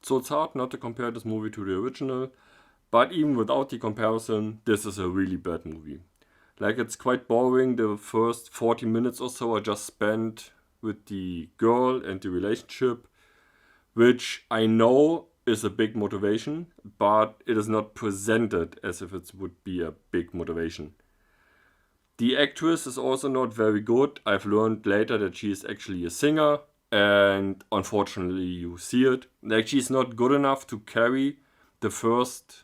So it's hard not to compare this movie to the original. But even without the comparison, this is a really bad movie. Like, it's quite boring. The first 40 minutes or so are just spent with the girl and the relationship, which I know is a big motivation, but it is not presented as if it would be a big motivation. The actress is also not very good. I've learned later that she is actually a singer, and unfortunately, you see it. Like, she's not good enough to carry the first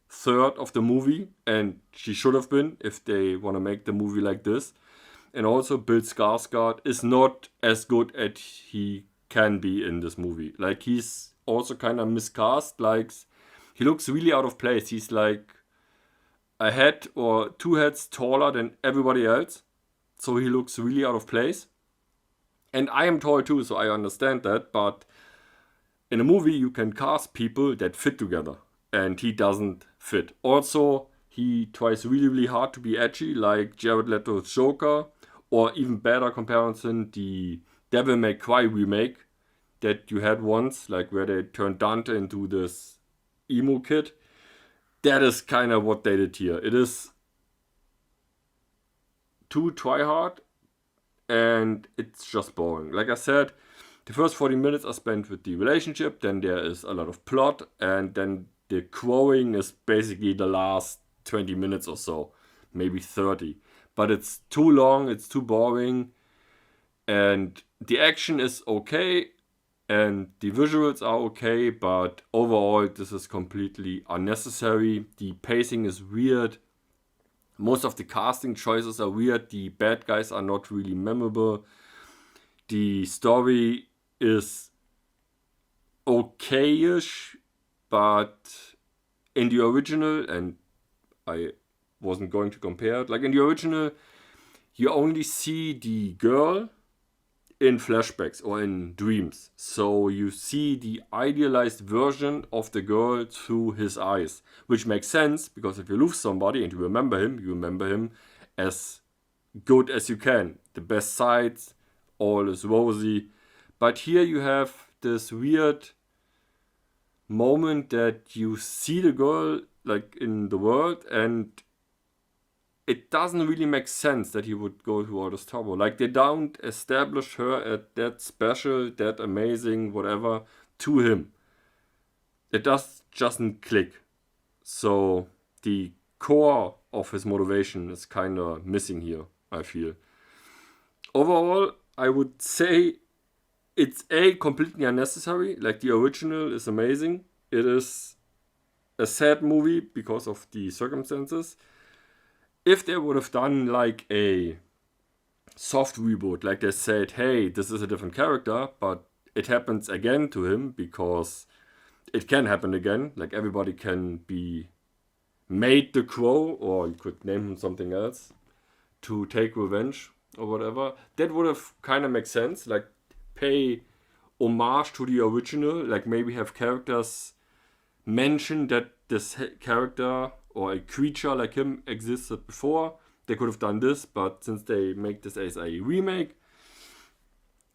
third of the movie, and she should have been if they want to make the movie like this. And also, Bill Skarsgård is not as good as he can be in this movie. Like, he's also kind of miscast. Like, he looks really out of place. He's like a head or two heads taller than everybody else, so he looks really out of place. And I am tall too, so I understand that. But in a movie, you can cast people that fit together, and he doesn't fit. Also, he tries really, really hard to be edgy, like Jared Leto's Joker, or even better comparison, the Devil May Cry remake that you had once, like where they turned Dante into this emo kid. That is kind of what they did here. It is too try hard, and it's just boring. Like I said, the first 40 minutes are spent with the relationship, then there is a lot of plot, and then the crowing is basically the last 20 minutes or so, maybe 30. But it's too long, it's too boring, and the action is okay, and the visuals are okay, but overall this is completely unnecessary. The pacing is weird. Most of the casting choices are weird. The bad guys are not really memorable. The story is okay-ish, but in the original, and I wasn't going to compare it, like in the original, you only see the girl in flashbacks or in dreams. So you see the idealized version of the girl through his eyes, which makes sense because if you lose somebody and you remember him as good as you can. The best sides, all is rosy. But here you have this weird moment that you see the girl like in the world, and it doesn't really make sense that he would go to all this trouble. Like, they don't establish her as that special, that amazing, whatever, to him. It doesn't click. So the core of his motivation is kind of missing here, I feel. Overall, I would say it's completely unnecessary. Like, the original is amazing. It is a sad movie because of the circumstances. If they would have done like a soft reboot, like they said, hey, this is a different character, but it happens again to him because it can happen again. Like, everybody can be made the Crow, or you could name him something else, to take revenge or whatever. That would have kind of make sense. Like, pay homage to the original. Like, maybe have characters mention that this character or a creature like him existed before. They could have done this, but since they make this as a remake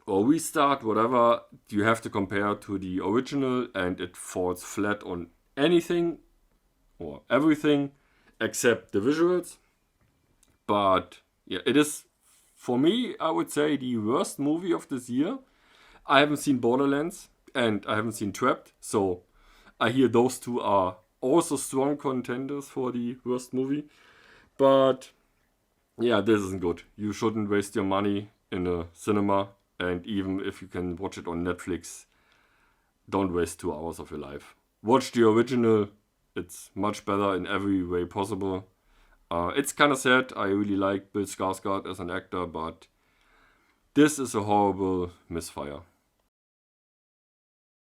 or restart, whatever, you have to compare to the original, and it falls flat on anything or everything except the visuals. But yeah, it is, for me, I would say, the worst movie of this year. I haven't seen Borderlands and I haven't seen Trapped, so I hear those two are also strong contenders for the worst movie. But yeah, this isn't good. You shouldn't waste your money in a cinema, and even if you can watch it on Netflix, don't waste 2 hours of your life. Watch the original. It's much better in every way possible. It's kind of sad. I really like Bill Skarsgård as an actor, but this is a horrible misfire.